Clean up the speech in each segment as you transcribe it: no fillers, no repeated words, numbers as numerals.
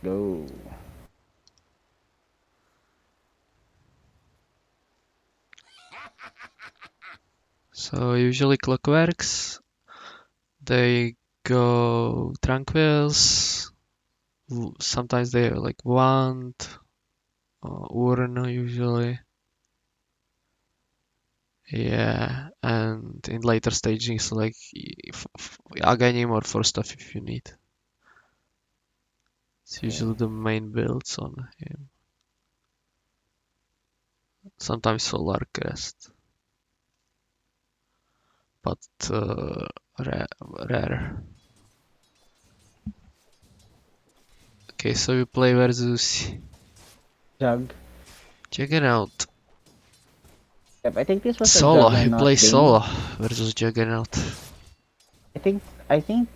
go. So usually clockwerks, they go tranquils. Sometimes they like want urn usually. Yeah, and in later stagings like aganim or for stuff if you need. It's Okay. usually the main builds on him. Sometimes Solar Crest, but rare. Okay, so you play versus Jug. Juggernaut. Yep, I think this was a Solo, you Juggernaut play lane. solo versus Juggernaut. I think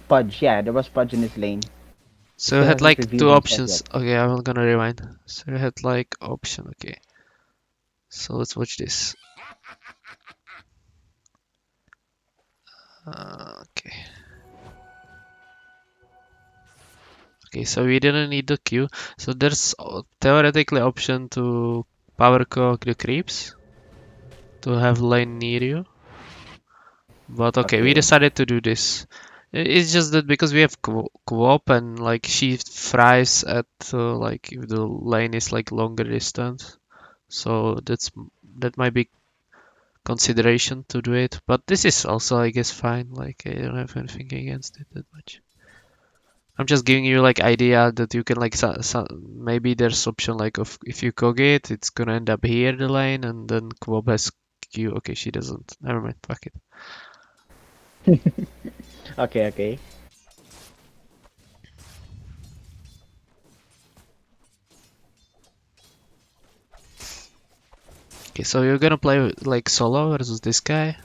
Pudge. Yeah, there was Pudge in his lane. He So you still had hasn't like revealed two himself yet. options. Okay, I'm gonna rewind. So you had like option. Okay, so let's watch this. Okay. Okay, so we didn't need the Q. So there's theoretically option to power cook the creeps to have lane near you. But okay, we Okay. decided to do this. It's just that because we have co-op and like she fries at like if the lane is like longer distance. So that might be consideration to do it. But this is also I guess fine. Like I don't have anything against it that much. I'm just giving you like idea that you can like maybe there's option like of if you cog it, it's gonna end up here the lane and then co-op has Q. Okay, she doesn't. Never mind. Fuck it. Okay, okay. Okay, so you're gonna play like solo versus this guy.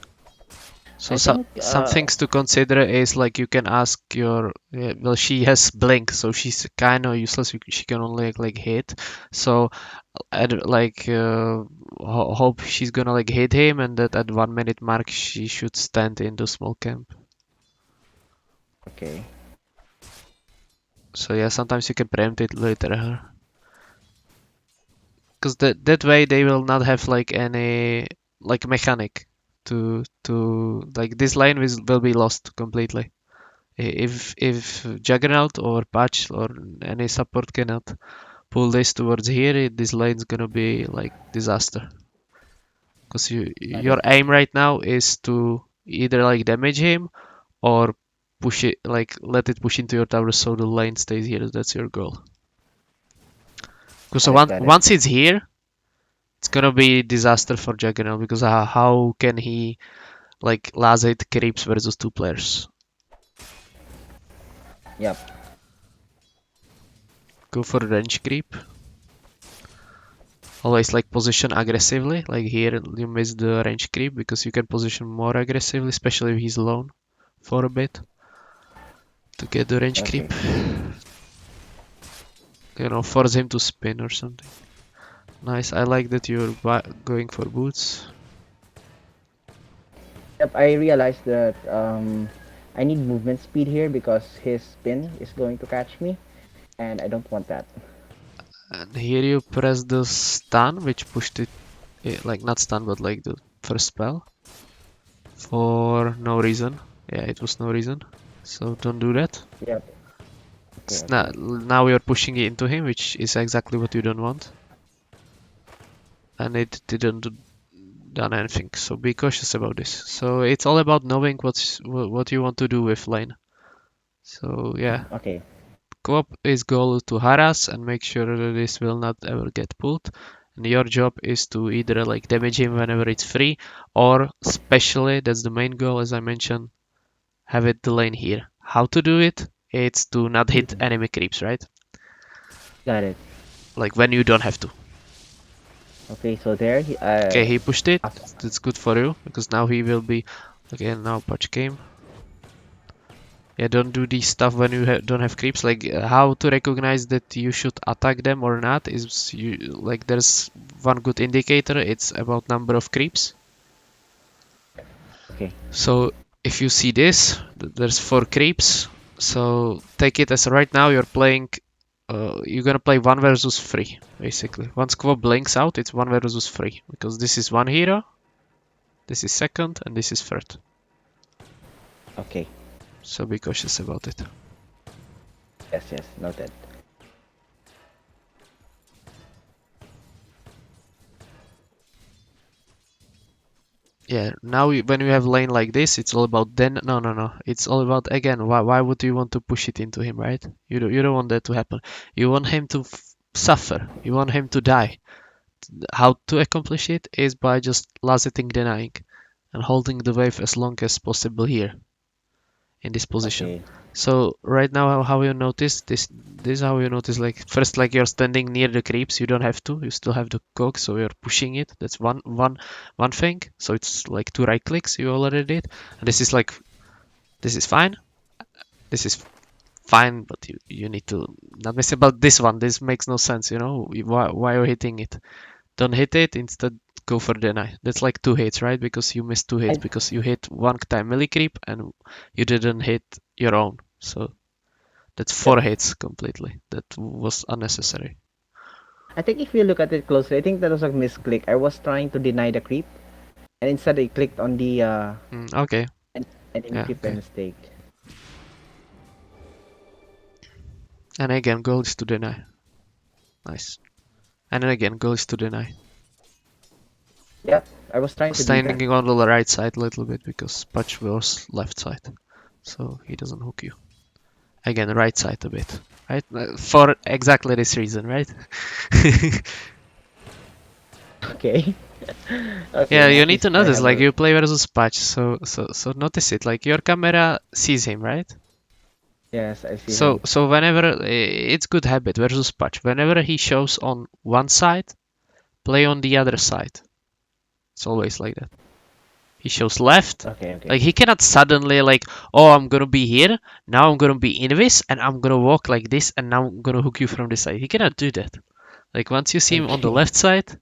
So I think some things to consider is like you can ask your well she has blink so she's kind of useless. She can only like hit. So like hope she's gonna like hit him and that at 1 minute mark she should stand in the small camp. okay. So yeah, sometimes you can preempt it later because that way they will not have like any like mechanic to like this lane will be lost completely. If Juggernaut or Patch or any support cannot pull this towards here, this lane's gonna be like disaster. Because Got your it. aim right now is to either like damage him or push it like let it push into your tower so the lane stays here. That's your goal. Because Got it. Got it. once it's here, it's gonna be disaster for Juggernaut because how can he like last 8 creeps versus 2 players? Yep. Go for range creep. Always like position aggressively. Like here you miss the range creep because you can position more aggressively, especially if he's alone for a bit to get the range Okay. creep. You know, force him to spin or something. Nice. I like that you're going for boots. Yep. I realized that I need movement speed here because his spin is going to catch me, and I don't want that. And here you press the stun, which pushed it, like not stun, but like the first spell for no reason. Yeah, it was no reason. So don't do that. Yep. Okay. Okay. Now you're pushing it into him, which is exactly what you don't want. And it didn't done anything. So be cautious about this. So it's all about knowing what you want to do with lane. So yeah, Okay. co-op is goal to harass and make sure that this will not ever get pulled. And your job is to either like damage him whenever it's free, or especially that's the main goal as I mentioned, have it the lane here. How to do it? It's to not hit Mhm. enemy creeps, right? Got it. Like when you don't have to. Okay. So there. Okay, he pushed it. After, That's good for you because now he will be again now patch game. Yeah, don't do this stuff when you don't have creeps. Like how to recognize that you should attack them or not is you like there's one good indicator. It's about number of creeps. okay. So if you see this, there's 4 creeps. So take it as right now you're playing you're gonna play 1 versus 3 basically. Once Quo blinks out, it's 1 versus 3 because this is one hero, this is second, and this is third. Okay. So be cautious about it. Yes, yes, noted. Yeah, now when you have lane like this, it's all about then. No. It's all about again. Why would you want to push it into him, right? You don't want that to happen. You want him to suffer. You want him to die. How to accomplish it is by just laseting denying and holding the wave as long as possible here in this position. Okay. So right now, how you notice this? This is how you notice. Like first, like you're standing near the creeps. You don't have to. You still have the cog, so you're pushing it. That's one thing. So it's like 2 right clicks you already did. And this is like this is fine. This is fine, but you need to not miss about this one. This makes no sense. You know why you're hitting it. Don't hit it. Instead, go for deny. That's like 2 hits, right? Because you missed 2 hits I because you hit one time melee creep and you didn't hit your own. So that's yep. 4 hits completely. That was unnecessary. I think if you look at it closely, I think that was a misclick. I was trying to deny the creep, and instead I clicked on the Okay. enemy Yeah. creep by Okay. mistake. And again, goal is to deny. Nice. And then again, goal is to deny. Yep, I was trying to do that. Standing on the right side a little bit because Patch was left side, so he doesn't hook you. Again, right side a bit, right? For exactly this reason, right? Okay. Okay, Yeah, now you at need least to I notice have like a. you play versus Patch, so notice it. Like your camera sees him, right? Yes, I see So him. so whenever it's good habit versus Patch. Whenever he shows on one side, play on the other side. It's always like that. He shows left. Okay, okay. Like he cannot suddenly like, oh, I'm gonna be here. Now I'm gonna be in this, and I'm gonna walk like this, and now I'm gonna hook you from this side. He cannot do that. Like once you see him on the Okay. left side,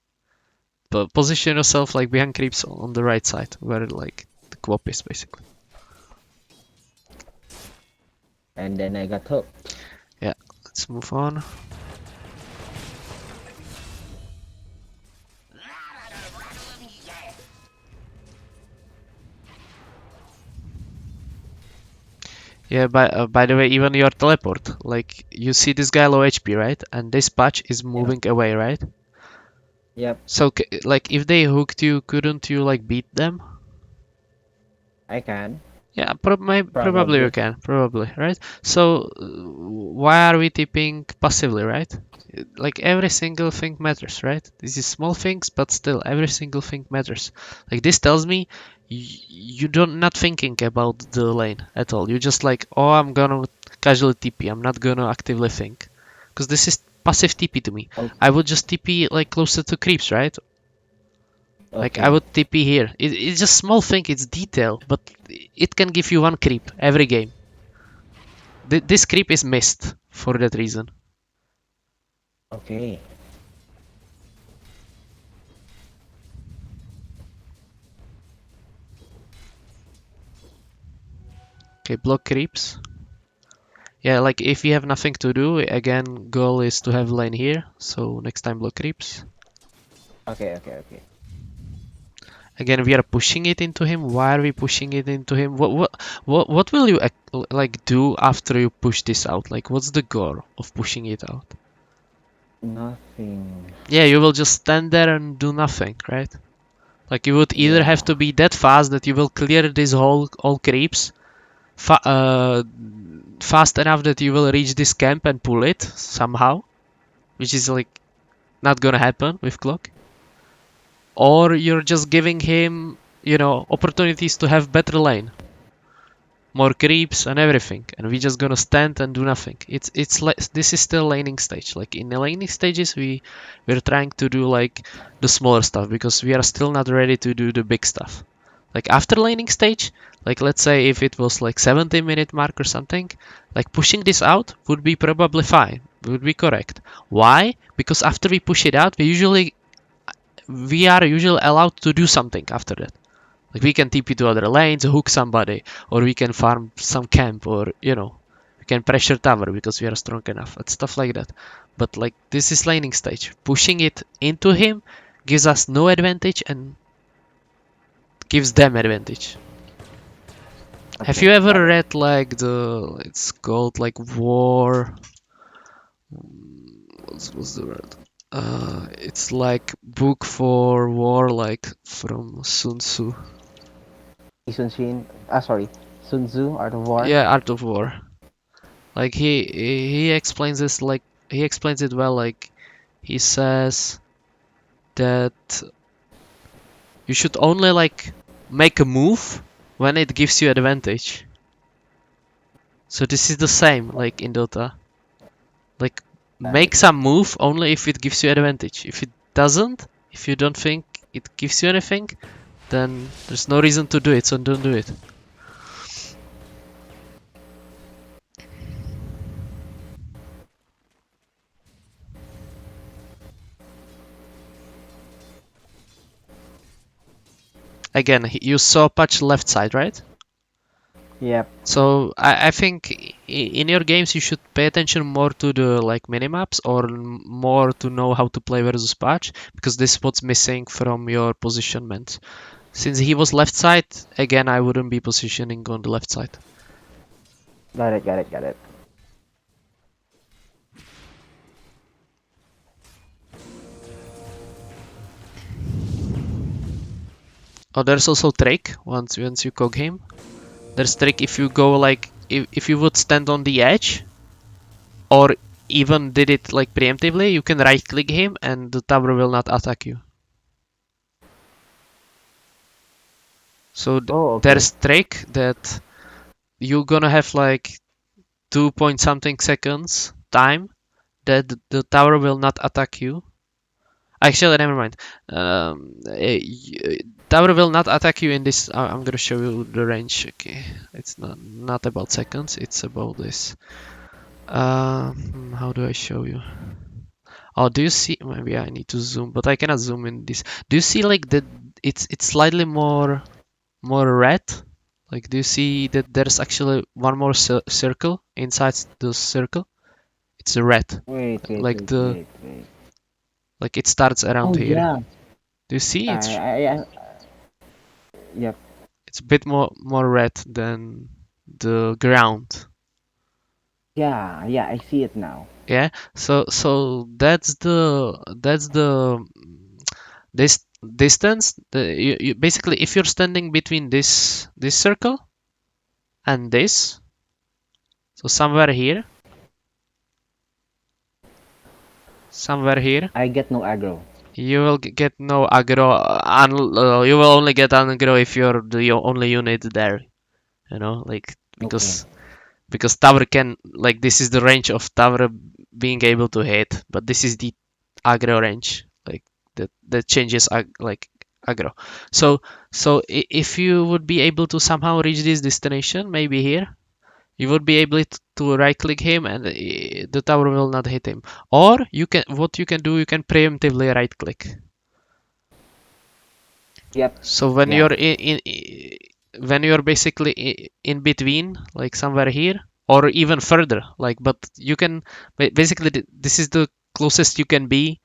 position yourself like behind creeps on the right side, where like the quop is basically. And then I got hooked. Yeah, let's move on. Yeah, by the way, even your teleport, like you see this guy low HP, right? And this patch is Yeah. moving away, right? Yep, So like if they hooked you, couldn't you like beat them? I can. Yeah, probably you Probably. can, probably, right? So why are we tipping passively, right? Like every single thing matters, right? This is small things, but still every single thing matters. Like this tells me you don't not thinking about the lane at all. You just like, oh, I'm gonna casually TP. I'm not gonna actively think, because this is passive TP to me. Oh, I would just TP like closer to creeps, right? Like I okay. would TP here. It's just small thing, it's detail, but it can give you one creep every game. This creep is missed for that reason. Okay. Okay, block creeps. Yeah, like if you have nothing to do, again, goal is to have lane here. So next time block creeps. Okay, okay, okay. Again, we are pushing it into him. Why are we pushing it into him? What will you like do after you push this out? Like what's the goal of pushing it out? Nothing. Yeah, you will just stand there and do nothing, right? Like you would either have Yeah. to be that fast that you will clear this whole all creeps fast enough that you will reach this camp and pull it somehow, which is like not gonna happen with clock. Or you're just giving him, opportunities to have better lane, more creeps and everything, and we just gonna stand and do nothing. It's like this is still laning stage. Like in the laning stages, we're trying to do like the smaller stuff because we are still not ready to do the big stuff. Like after laning stage, like let's say if it was like 70-minute mark or something, like pushing this out would be probably fine, would be correct. Why? Because after we push it out, we are usually allowed to do something after that. Like we can TP to other lanes, hook somebody, or we can farm some camp, or We can pressure tower because we are strong enough and stuff like that. But like this is laning stage. Pushing it into him gives us no advantage and gives them advantage. Have Okay, you ever got it. read like it's called like war? What's the word? It's like book for war, like from Sun Tzu. Sorry, Sun Tzu, Art of War. Yeah, Art of War. Like he explains this like he explains it well. Like he says that you should only like make a move when it gives you advantage. So this is the same like in Dota. Like Got it. make some move only if it gives you advantage. If it doesn't, if you don't think it gives you anything, then there's no reason to do it, so don't do it. Again, you saw patch left side, right? Yep. So I think in your games you should pay attention more to the like minimaps or more to know how to play versus patch because this is what's missing from your positionment. Since he was left side, again I wouldn't be positioning on the left side. Got it. Got it. Got it. Oh, there's also trick once you cog him. There's trick if you go like if you would stand on the edge or even did it like preemptively, you can right click him and the tower will not attack you. So Oh, okay. there's trick that you're gonna have like 2 point something seconds time that the tower will not attack you. Actually, never mind. Tower will not attack you in this. I'm gonna show you the range. Okay, it's not about seconds. It's about this. How do I show you? Oh, do you see? Maybe I need to zoom, but I cannot zoom in this. Do you see like that? It's slightly more red. Like, do you see that there's actually one more circle inside the circle? It's red. Wait, wait, Like wait, the wait, wait. like it starts around Oh here. yeah. Do you see? Yep. It's a bit more red than the ground. Yeah, yeah. I see it now. Yeah. So that's the this distance. Basically if you're standing between this circle and this, so somewhere here, I get no aggro. you will get no aggro. You will only get aggro if you're the only unit there. You know, like Okay. because tower can like this is the range of tower being able to hit, but this is the aggro range like that changes like aggro. If you would be able to somehow reach this destination, maybe here, you would be able to right click him and the tower will not hit him. Or what you can do, you can preemptively right click. Yep. So when Yeah. you're when you're basically in between, like somewhere here, or even further, like but you can basically this is the closest you can be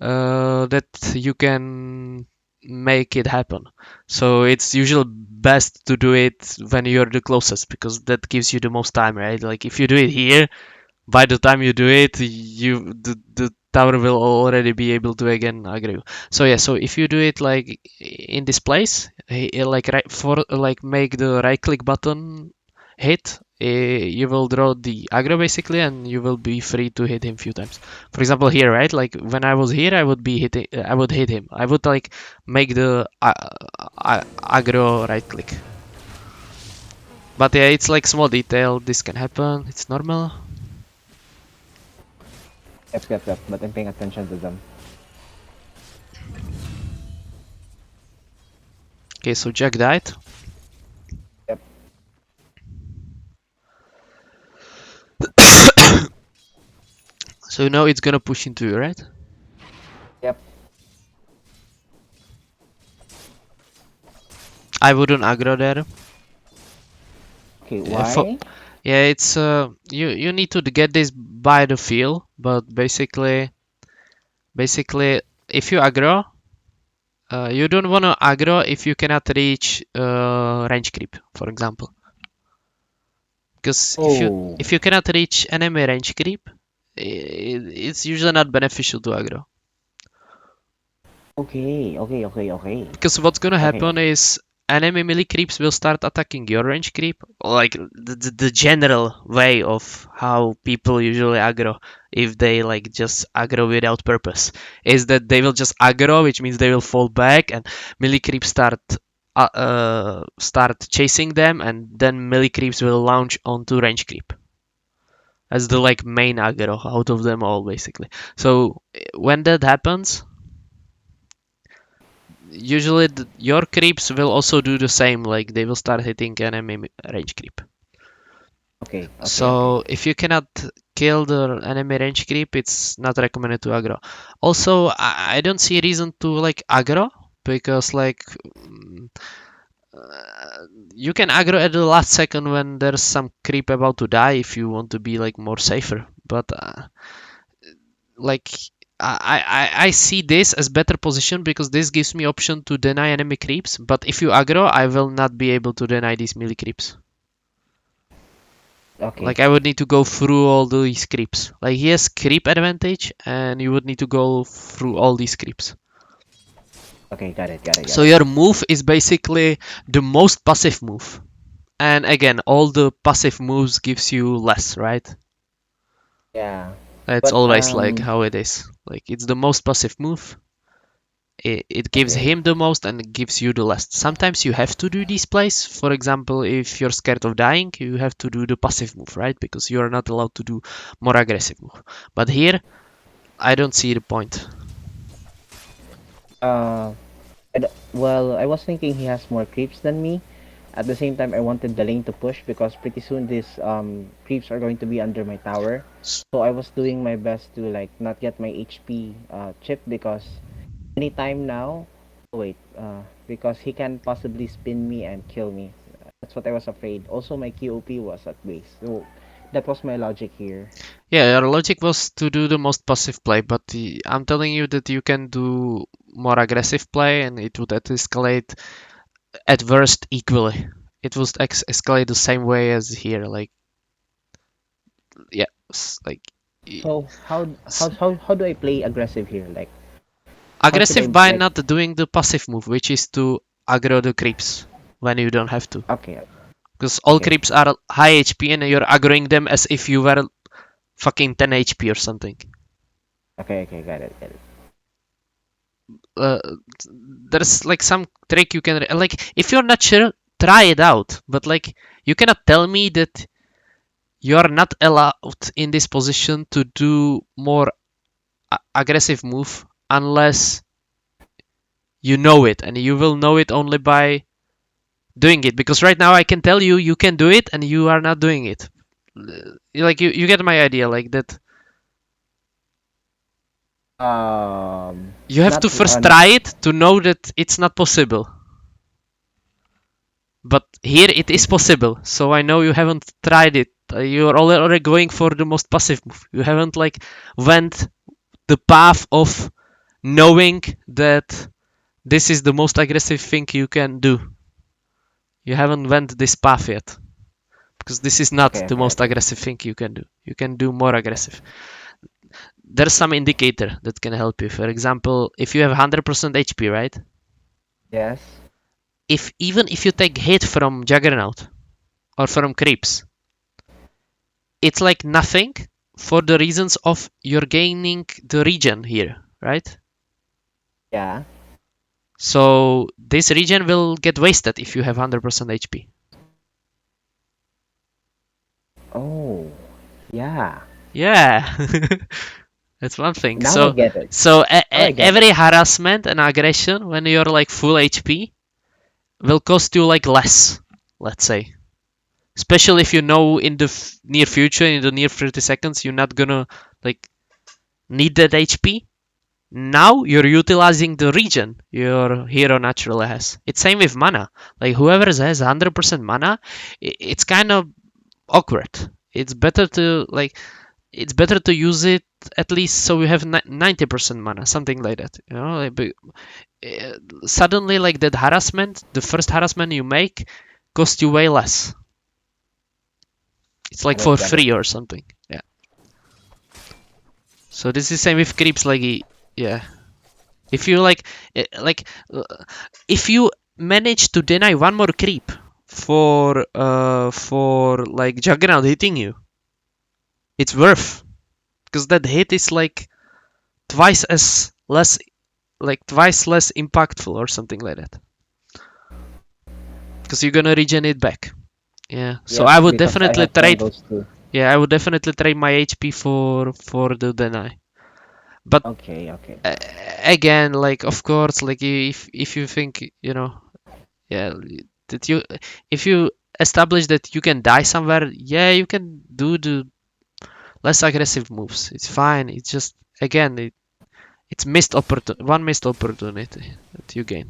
that you can make it happen. So it's usually best to do it when you're the closest because that gives you the most time, right? Like if you do it here, by the time you do it, the tower will already be able to again agree. So yeah, so if you do it like in this place, like right for like make the right click button hit, you will draw the aggro basically, and you will be free to hit him few times. For example, here, right? Like when I was here, I would be hitting, I would hit him. I would like make the aggro right click. But yeah, it's like small detail. This can happen. It's normal. Yep, yep, yep. But I'm paying attention to them. Okay, so Jack died. Yep. So now it's gonna push into you, right? Yep. I wouldn't aggro there. Okay. Yeah, for Why? Yeah, it's you need to get this by the feel, but basically if you aggro, you don't want to aggro if you cannot reach range creep, for example. Because Oh, if you cannot reach enemy range creep, it's usually not beneficial to aggro. okay, okay, okay, okay, Because what's gonna okay, happen okay. is enemy melee creeps will start attacking your range creep, like the general way of how people usually aggro if they like just aggro without purpose is that they will just aggro, which means they will fall back and melee creeps start chasing them, and then melee creeps will launch onto range creep as the like main aggro out of them all basically. So when that happens, usually your creeps will also do the same, like they will start hitting enemy range creep. Okay, okay, okay. So if you cannot kill the enemy range creep, it's not recommended to aggro. Also, I don't see a reason to like aggro because like you can aggro at the last second when there's some creep about to die if you want to be like more safer. But like I see this as better position because this gives me option to deny enemy creeps. But if you aggro, I will not be able to deny these melee creeps. Okay, Like I would need to go through all these creeps. Like he has creep advantage, and you would need to go through all these creeps. okay, got it, got it, got So it. your move is basically the most passive move. And again, all the passive moves gives you less, right? Yeah, That's but always like how it is. Like it's the most passive move. It gives okay. him the most and it gives you the less. Sometimes you have to do these plays. For example, if you're scared of dying, you have to do the passive move, right? Because you are not allowed to do more aggressive move. But here, I don't see the point. Uh, well, I was thinking he has more creeps than me. At the same time, I wanted the lane to push because pretty soon these creeps are going to be under my tower. So I was doing my best to like not get my HP chip because anytime now. Oh wait, because he can possibly spin me and kill me. That's what I was afraid. Also, my QOP was at base. So that was my logic here. Yeah, your logic was to do the most passive play, but I'm telling you that you can do more aggressive play and it would escalate at worst equally. It would escalate the same way as here. Like, yeah, like So how do I play aggressive here? Like how should aggressive I by like? not doing the passive move, which is to aggro the creeps when you don't have to. Okay, Because all okay, creeps are high HP and you're aggroing them as if you were fucking 10 HP or something. okay, okay. Got it, got it. uh, there's like some trick you can like if you're not sure, try it out, but like you cannot tell me that you're not allowed in this position to do more aggressive move unless you know it, and you will know it only by doing it, because right now I can tell you you can do it and you are not doing it. Like you get my idea, like that you have to Not first not. try it to know that it's not possible. But here it is possible, so I know you haven't tried it. You're already going for the most passive move. You haven't like went the path of knowing that this is the most aggressive thing you can do. You haven't went this path yet because this is not Okay, the okay, most okay. aggressive thing you can do. You can do more aggressive. There's some indicator that can help you. For example, if you have 100% HP, right? Yes. If even if you take hit from Juggernaut or from creeps, it's like nothing for the reasons of you're gaining the regen here, right? Yeah. So this regen will get wasted if you have 100% HP. Oh, yeah. Yeah, that's one thing. Now I So get it. so Now I get it. every harassment and aggression when you're like full HP will cost you like less, let's say. Especially if you know in the near future, in the near 30 seconds, you're not gonna like need that HP. Now you're utilizing the regen your hero naturally has. It's same with mana. Like whoever has 100% mana, it's kind of awkward. It's better to use it at least so you have 90% mana, something like that. You know, suddenly like that harassment, the first harassment you make, costs you way less. It's like Got it, for got it. free or something. Yeah. So this is same with creeps. Like, yeah, if you uh, if you manage to deny one more creep for like Juggernaut hitting you, it's worth, because that hit is like twice less impactful or something like that. Because you're gonna regen it back. Yeah. So Yep, I would because I definitely have one of trade. those too. Yeah, I would definitely trade my HP for the deny. But Okay, okay. uh, again, like of course, like if you think yeah, that you if you establish that you can die somewhere, yeah, you can do the less aggressive moves. It's fine. It's just again, it's one missed opportunity that you gain,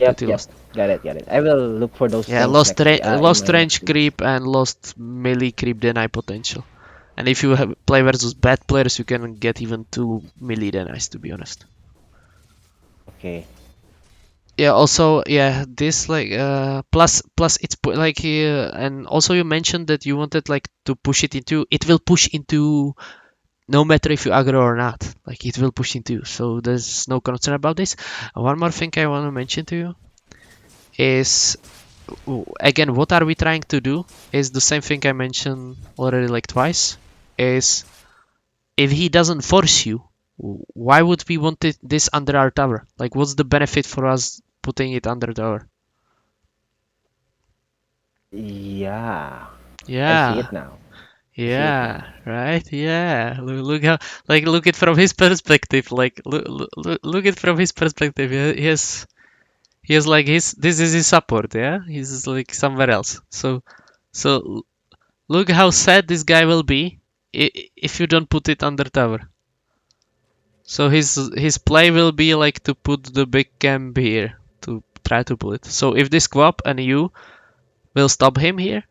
that Yep, you yep. lost. Got it, got it. I will look for those Yeah, things next in lost my next range games. creep and lost melee creep deny potential. And if you play versus bad players, you can get even two melee denies, to be honest. Okay. Yeah, also, yeah, this like plus it's like and also you mentioned that you wanted like to push it into, it will push into no matter if you aggro or not, like it will push into, so there's no concern about this. One more thing I want to mention to you is, again, what are we trying to do is the same thing I mentioned already like twice, is if he doesn't force you, why would we want this under our tower? Like, what's the benefit for us putting it under tower? Yeah. I see Yeah, it now. I see it yeah, now. right, yeah. Look how, like, look it from his perspective. Like, look it from his perspective. He has like this is his support. Yeah, he's like somewhere else. So look how sad this guy will be if you don't put it under tower. So his play will be like to put the big camp here to try to pull it. So if this Quap and you will stop him here,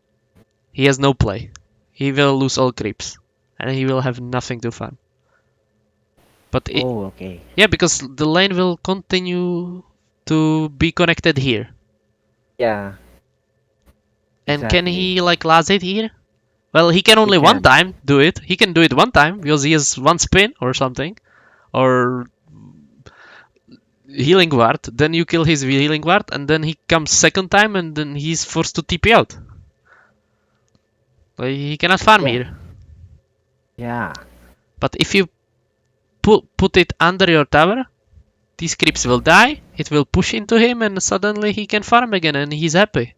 he has no play. He will lose all creeps, and he will have nothing to farm. But Oh, okay. yeah, because the lane will continue to be connected here. Yeah, And can exactly. he like last it here? Well, he can He only one can. time do it. He can do it one time because he has one spin or something, or healing ward. Then you kill his healing ward, and then he comes second time, and then he's forced to TP out. Like, he cannot farm Yeah. here. Yeah. But if you put it under your tower, these creeps will die, it will push into him, and suddenly he can farm again and he's happy.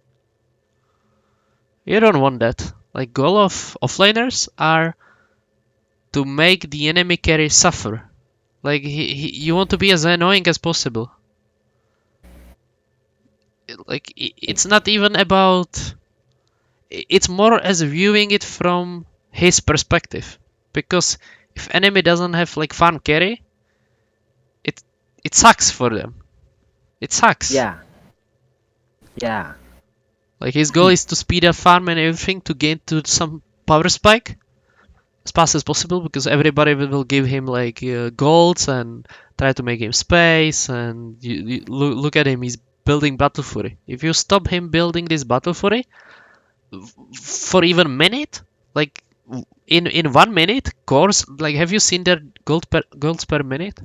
You don't want that. Like, goal of offlaners are to make the enemy carry suffer. Like, you want to be as annoying as possible. Like, it's not even about. It's more as viewing it from his perspective. Because if enemy doesn't have like farm carry, it it sucks for them. It sucks. Yeah. Yeah. Like, his goal is to speed up farm and everything to gain to some power spike as fast as possible, because everybody will give him like golds and try to make him space. And you look at him, he's building battle fury. If you stop him building this battle fury for even a minute, like in 1 minute course, like, have you seen their golds per minute?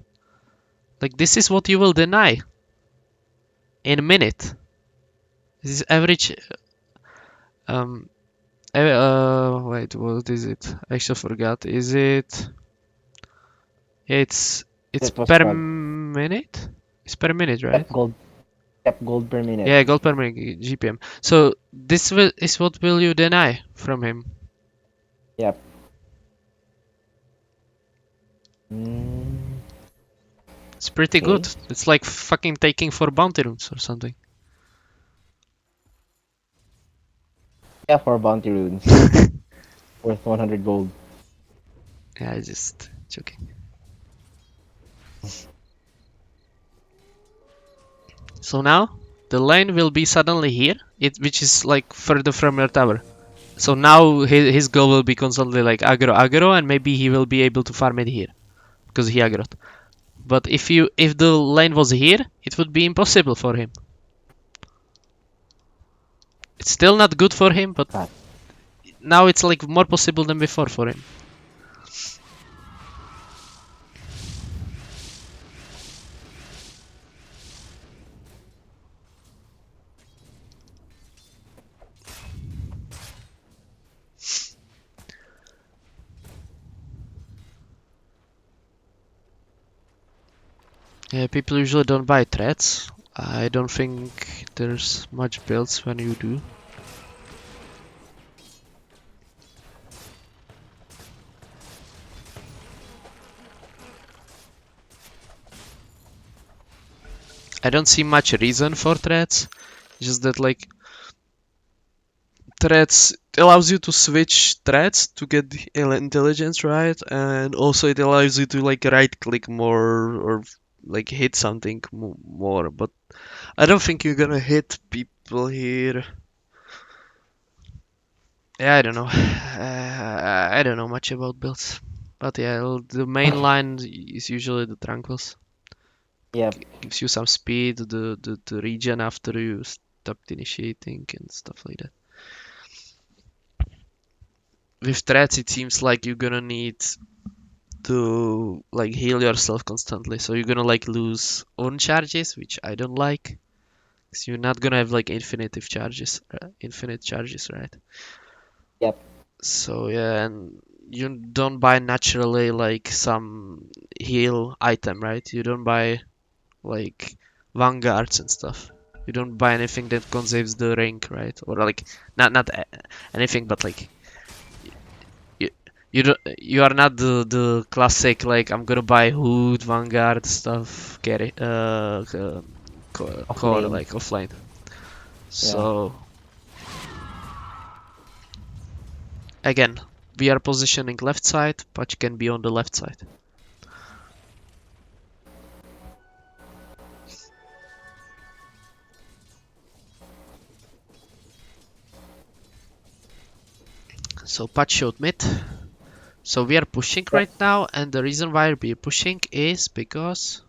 Like, this is what you will deny in a minute. This is average. um Wait, what is it? I actually forgot. Is it? Yeah, it's It was per called minute. It's per minute, right? Yep, gold. Yep, gold per minute. Yeah, gold per minute GPM. So is what will you deny from him? Yep. Mm, It's pretty okay. good. It's like fucking taking 4 bounty runes or something. Yeah, for bounty runes. Worth 100 gold. Yeah, I just joking. So now the lane will be suddenly here, which is like further from your tower. So now his goal will be constantly like aggro, and maybe he will be able to farm it here because he aggroed. But if the lane was here, it would be impossible for him. It's still not good for him, but But now it's like more possible than before for him. Yeah, people usually don't buy threads. I don't think there's much builds when you do. I don't see much reason for threads. Just that like threads allows you to switch threads to get the intelligence right, and also it allows you to like right click more or like hit something more. But I don't think you're gonna hit people here. Yeah, I don't know. I don't know much about builds, but yeah, the main line is usually the tranquils. yep, Gives you some speed, the regen after you stopped initiating and stuff like that. With threats, it seems like you're gonna need to like heal yourself constantly, so you're gonna like lose on charges, which I don't like. So you're not gonna have like infinite charges, right? yep, So yeah, and you don't buy naturally like some heal item, right? You don't buy like vanguards and stuff. You don't buy anything that conserves the rank, right? Or like not anything, but like you you are not the classic like I'm gonna buy hood vanguard stuff carry off core lane. like offline. Yeah, So again, we are positioning left side, but you can be on the left side. So patch showed mid. So we are pushing yep. right now, and the reason why we're pushing is because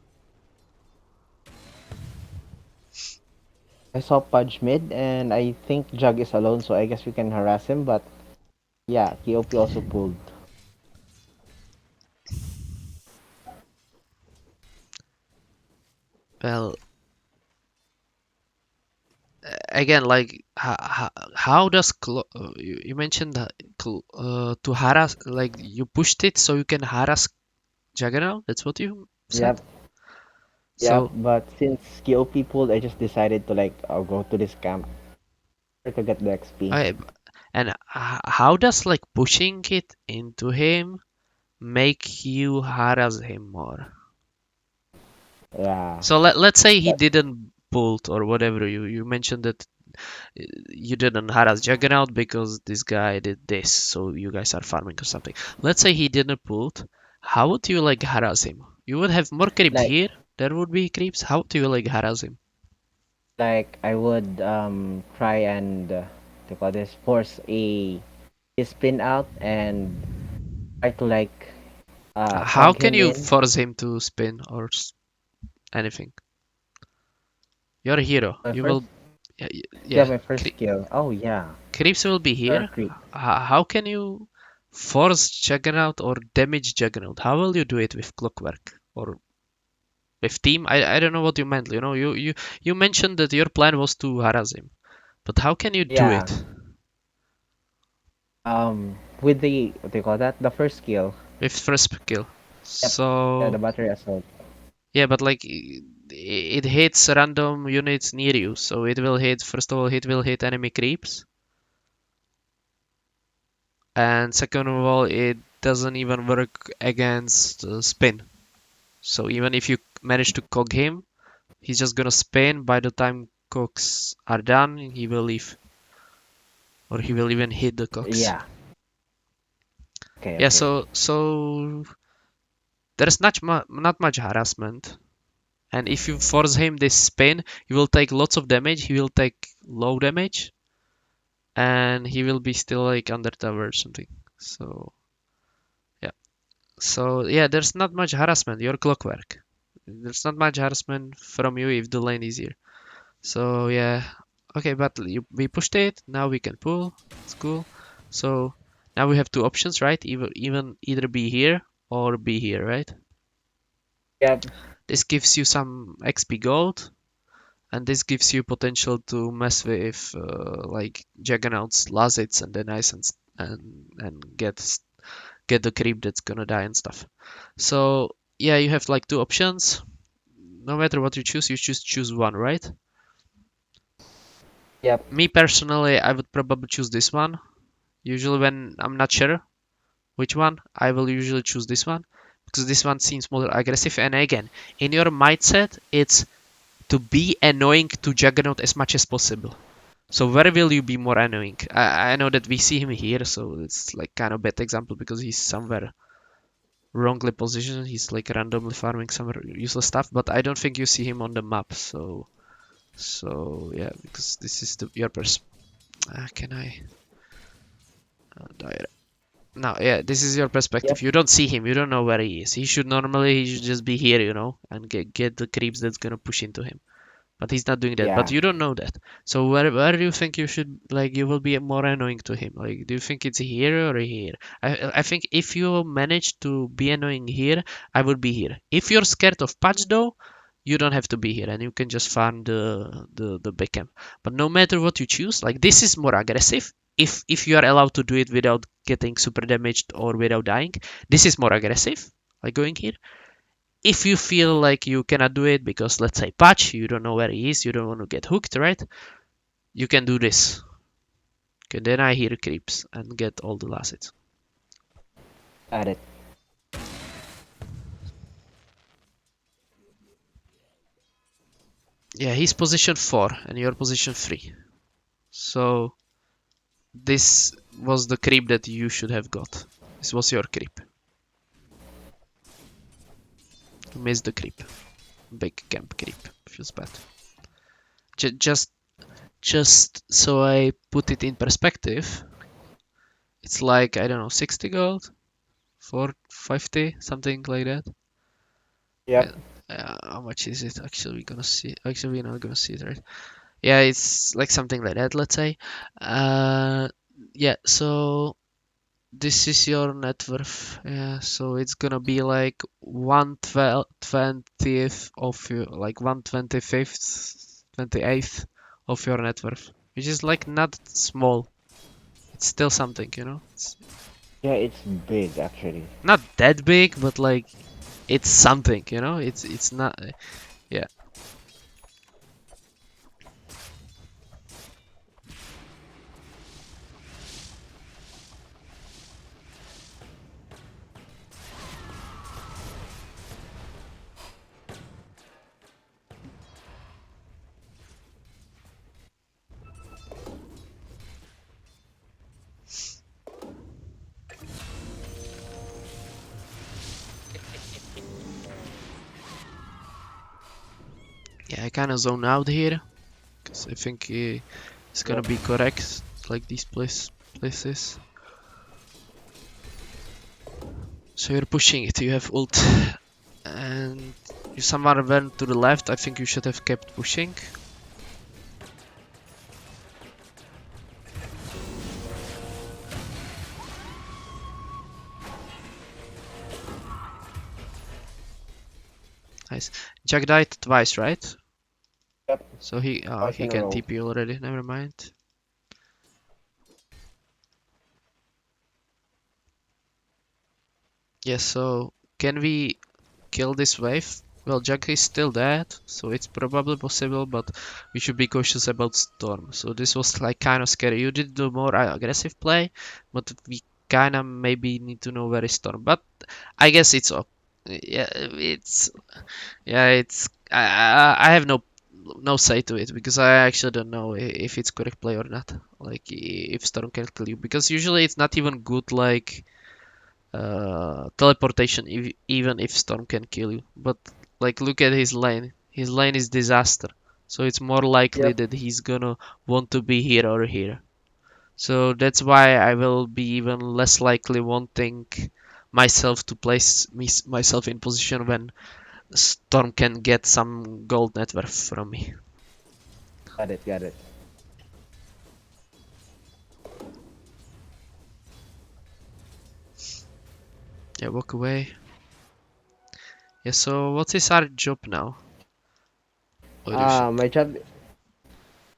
I saw Pudge mid, and I think Jug is alone, so I guess we can harass him. But yeah, KOP also pulled. well again like how does you mentioned that to harass like you pushed it so you can harass Juggernaut? That's what you said. Yep, yep. So But since KOP pulled, I just decided to like I'll go to this camp to get the XP. I and how does like pushing it into him make you harass him more? Yeah, So let's say he but didn't bolt or whatever. You mentioned that you didn't harass Juggernaut because this guy did this, so you guys are farming or something. Let's say he didn't bolt. How would you like harass him? You would have more creeps like here. There would be creeps. How do you like harass him? I would try and what do you call this, force a his spin out and try to like How cog can him you in. force him to spin or anything? You're a hero. My You first, will, yeah, yeah, yeah. my first skill. Oh yeah, Creeps will be there are here. creep. How can you force Juggernaut or damage Juggernaut? How will you do it with Clockwork or with Team? I don't know what you meant. You know, you mentioned that your plan was to harass him, but how can you do Yeah, it with the what do you call that? The first skill. with first skill? Yep. Yeah, So the battery assault. yeah, but like it hits random units near you, so it will hit. First of all, it will hit enemy creeps, and second of all, it doesn't even work against spin. So even if you manage to cog him, he's just gonna spin. By the time cogs are done, he will leave, or he will even hit the cogs. Yeah. Okay. Yeah, Okay. so there's not much harassment. And if you force him this spin, he will take lots of damage. He will take low damage, and he will be still like under tower or something. So yeah. So yeah, there's not much harassment. You're clockwork. There's not much harassment from you if the lane is here. So yeah. Okay, but we pushed it. Now we can pull. It's cool. So now we have two options, right? Even either be here or be here, right? Yep. This gives you some XP gold, and this gives you potential to mess with like Juggernauts, Lazits, and then ice and get the creep that's gonna die and stuff. So yeah, you have like two options. No matter what you choose one, right? Yep. Me personally, I would probably choose this one. Usually when I'm not sure which one, I will usually choose this one because this one seems more aggressive. And again, in your mindset, it's to be annoying to Juggernaut as much as possible. So where will you be more annoying? I know that we see him here, so it's like kind of bad example because he's somewhere wrongly positioned. He's like randomly farming some useless stuff, but I don't think you see him on the map. So yeah, because this is your pers. Can I? Direct. No, yeah, this is your perspective. Yep. You don't see him. You don't know where he is. He should just be here, and get the creeps that's gonna push into him. But he's not doing that. But Yeah. you don't know that. So where do you think you should like you will be more annoying to him? Like, do you think it's here or here? I think if you manage to be annoying here, I would be here. If you're scared of patch though, you don't have to be here and you can just farm the big camp. But no matter what you choose, like this is more aggressive. If you are allowed to do it without getting super damaged or without dying, this is more aggressive. Like going here. If you feel like you cannot do it because let's say patch, you don't know where he is, you don't want to get hooked, right? You can do this. Okay, then I hear creeps and get all the last hits. Got it. Yeah, he's position 4 and you're position 3. So this was the creep that you should have got. This was your creep. You missed the creep. Big camp creep. Feels bad. Just so I put it in perspective, it's like I don't know 60 gold, 450, something like that. Yep. How much is it? Actually, we're gonna see. Actually, we're not gonna see it, right? Yeah, it's like something like that. Let's say. Uh, yeah. So this is your net worth. Yeah. So it's gonna be like 1/20th of your, like 1/25th, 28th of your net worth, which is like not small. It's still something, It's Yeah, it's big actually. not that big, but like it's something, It's not. Yeah. Yeah, I kind of zone out here because I think it's gonna Yep. be correct, like these places. So you're pushing it. You have ult, and if someone went to the left, I think you should have kept pushing. Nice. Jack died twice, right? Yep. So he Twice he in a can row. TP already. Never mind. Yeah. So can we kill this wave? Well, Jack is still dead, so it's probably possible, but we should be cautious about Storm. So this was like kind of scary. You did the more aggressive play, but we kind of maybe need to know where is Storm. But I guess it's up. Yeah, it's. I have no say to it because I actually don't know if it's correct play or not. Like if Storm can kill you, because usually it's not even good like teleportation even if Storm can kill you. But like look at his lane. His lane is disaster. So it's more likely Yep. that he's gonna want to be here or here. So that's why I will be even less likely wanting myself to place myself in position when Storm can get some gold net worth from me. Got it, got it. Yeah, walk away. Yeah, so what is our job now? What do you think? My job,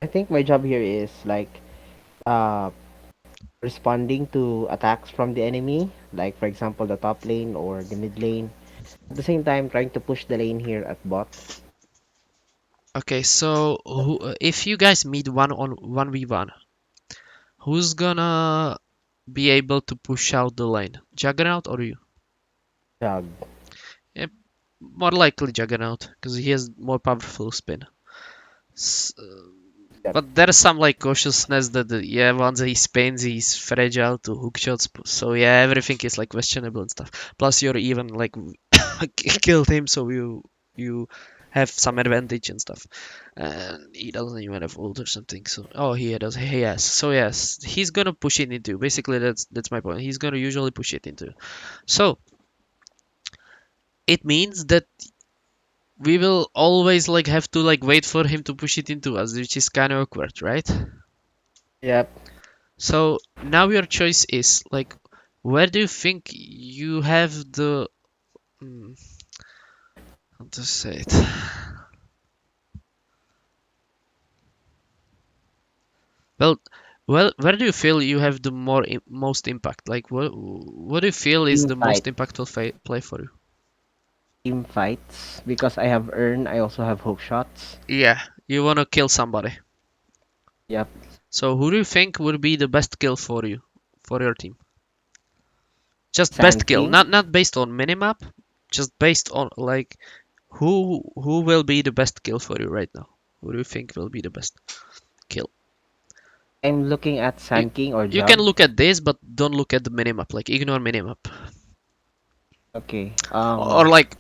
I think my job here is like uh responding to attacks from the enemy, like for example the top lane or the mid lane. At the same time, trying to push the lane here at bot. Okay, so if you guys meet 1v1, who's gonna be able to push out the lane? Juggernaut or you? Jog. Yeah, more likely Juggernaut, because he has more powerful spin. S- Yep. but there's some like cautiousness that yeah, once he spins, he's fragile to hook shots. So yeah, everything is like questionable and stuff. Plus, you're even like killed him, so you have some advantage and stuff. And he doesn't even have ult or something. So oh, he does. He has. So yes, he's gonna push it into. Basically, that's my point. He's gonna usually push it into. So it means that we will always like have to like wait for him to push it into us, which is kind of awkward, right? Yep. So now your choice is like, where do you think you have the how to say it? Well, where do you feel you have the most impact? Like, what do you feel is Team the fight. most impactful play for you? Team fights. Because I have earn, I also have hook shots. Yeah, you wanna kill somebody. Yep. So who do you think would be the best kill for you, for your team? Just best Sand kill, King. not based on minimap, just based on like who will be the best kill for you right now? Who do you think will be the best kill? I'm looking at You Sand King or you can Jug. look at this, but don't look at the minimap. Like ignore minimap, Okay. or like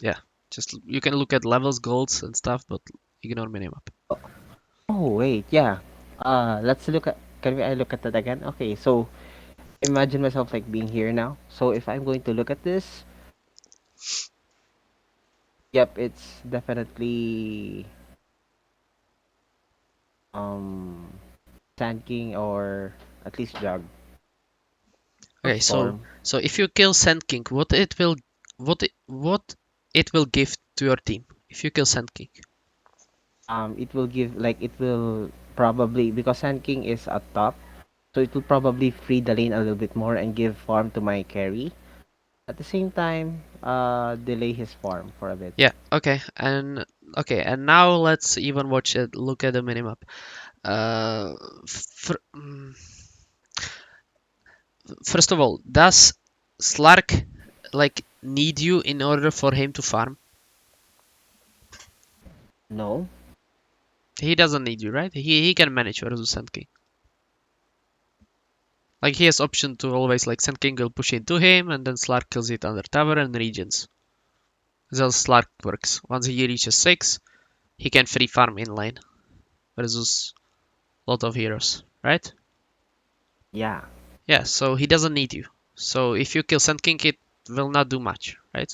yeah. Just you can look at levels, golds, and stuff, but ignore minimap. Oh wait, yeah. Let's look at. Can we? I look at that again? Okay. So imagine myself like being here now. So if I'm going to look at this, yep, it's definitely um Sand King or at least Jug or Okay, Storm. so if you kill Sand King, what it will give to your team if you kill Sand King? It will give like it will probably because Sand King is at top, so it will probably free the lane a little bit more and give farm to my carry. At the same time, delay his farm for a bit. Yeah, and now let's even watch it. Look at the minimap. Uh, fir- mm, First of all, does Slark like need you in order for him to farm? No. He doesn't need you, right? He can manage versus Sand King. Like he has option to always like Sand King will push into him and then Slark kills it under tower and regions. That's how Slark works. Once he reaches 6, he can free farm in lane versus a lot of heroes, right? Yeah. Yeah, so he doesn't need you. So if you kill Sand King, it will not do much, right?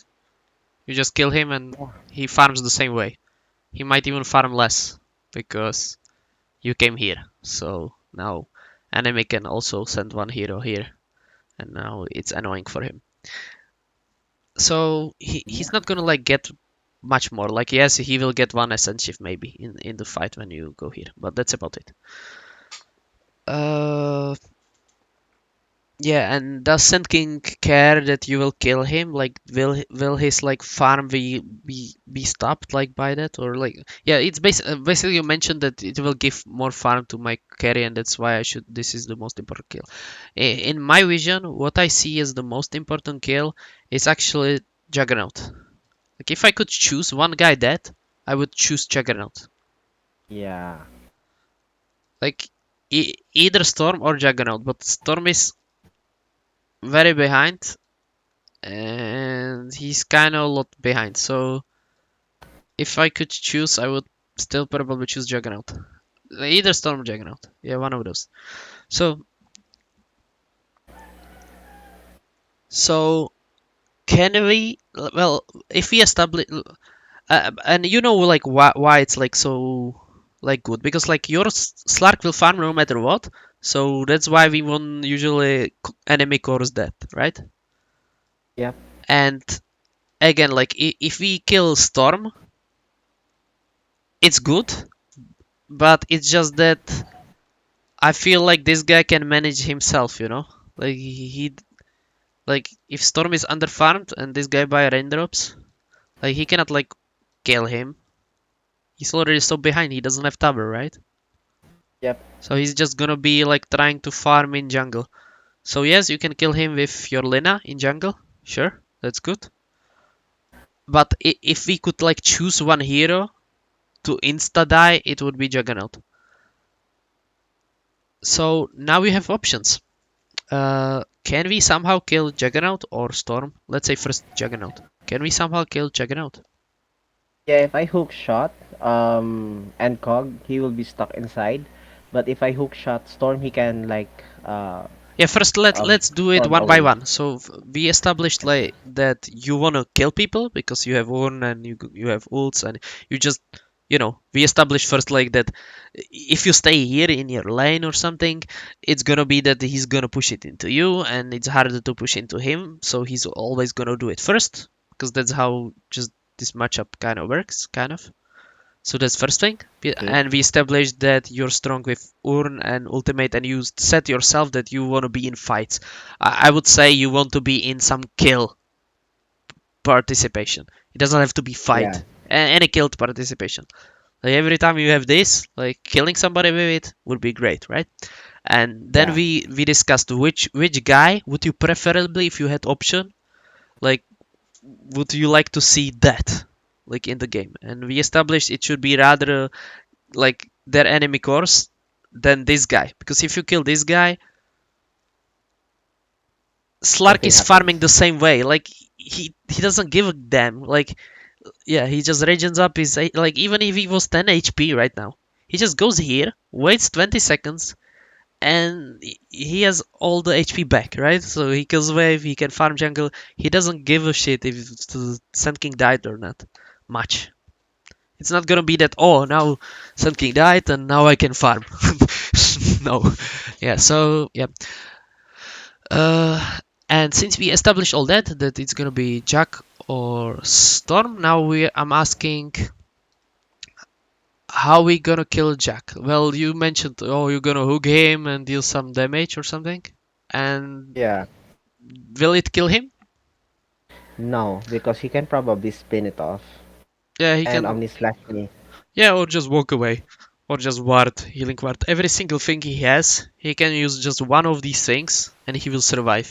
You just kill him and Yeah. he farms the same way. He might even farm less because you came here. So now enemy can also send one hero here and now it's annoying for him. So he's Yeah. not gonna like get much more. Like yes, he will get one essence shift maybe in the fight when you go here, but that's about it. Uh, yeah, and does Sand King care that you will kill him? Like, will his like farm be stopped like by that or like yeah? It's basically you mentioned that it will give more farm to my carry, and that's why I should. This is the most important kill. In my vision, what I see as the most important kill is actually Juggernaut. Like, if I could choose one guy dead, I would choose Juggernaut. Yeah. Like, either Storm or Juggernaut, but Storm is very behind and he's kind of a lot behind. So if I could choose, I would still probably choose Juggernaut. Either Storm or Juggernaut. Yeah, one of those. So so can we? Well, if we establish, and you know, like why it's like so like good because like your Slark will farm no matter what. So that's why we won usually enemy cores death, right? Yep. And again, like if we kill Storm, it's good, but it's just that I feel like this guy can manage himself, you know? Like he like if Storm is underfarmed and this guy buy raindrops, like he cannot like kill him. He's already so behind. He doesn't have tower, right? Yep. So he's just gonna be like trying to farm in jungle. So yes, you can kill him with your Lina in jungle. Sure, that's good. But if we could like choose one hero to insta die, it would be Juggernaut. So now we have options. Can we somehow kill Juggernaut or Storm? Let's say first Juggernaut. Can we somehow kill Juggernaut? Yeah, if I hook shot, and Cog, he will be stuck inside. But if I hook shot Storm, he can like Yeah, first let's do it storm one by away. one. So we established like that you wanna kill people because you have Ornn and you have ults and you just we established first like that if you stay here in your lane or something, it's gonna be that he's gonna push it into you and it's harder to push into him, so he's always gonna do it first because that's how just this matchup kind of works, kind of. So that's first thing. Okay. And we established that you're strong with Urn and Ultimate, and you set yourself that you want to be in fights. I would say you want to be in some kill participation. It doesn't have to be Yeah. fight. Any killed participation. Like every time you have this, like killing somebody with it would be great, right? And then Yeah. we discussed which guy would you preferably, if you had option, like would you like to see that like in the game? And we established it should be rather like their enemy cores than this guy. Because if you kill this guy, Slark Something is farming happens. the same way. Like he doesn't give a damn. Like yeah, he just regens up his like even if he was 10 HP right now, he just goes here, waits 20 seconds, and he has all the HP back, right? So he kills wave, he can farm jungle. He doesn't give a shit if the Sand King died or not. Much. It's not gonna be that oh now Sun King died and now I can farm. No. Yeah, so yeah. Uh and since we established all that it's gonna be Jack or Storm, now we I'm asking how we gonna kill Jack? Well you mentioned oh you're gonna hook him and deal some damage or something. And Yeah. will it kill him? No, because he can probably spin it off Yeah, he and can. Omni Slash me. Yeah, or just walk away. Or just ward, healing ward. Every single thing he has, he can use just one of these things and he will survive,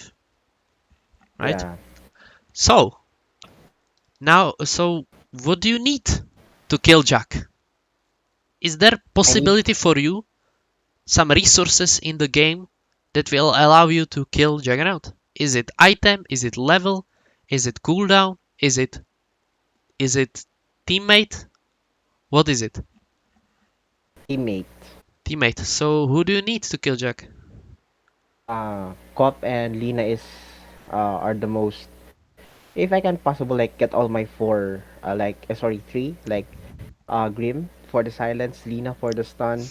right? Yeah. So, so what do you need to kill Jack? Is there I need possibility for you some resources in the game that will allow you to kill Juggernaut? Is it item? Is it level? Is it cooldown? Is it teammate? What is it? teammate. Teammate. So who do you need to kill Jack? Cop and Lina is are the most. If I can possibly like get all my four, sorry, three, like Grim for the silence, Lina for the stun,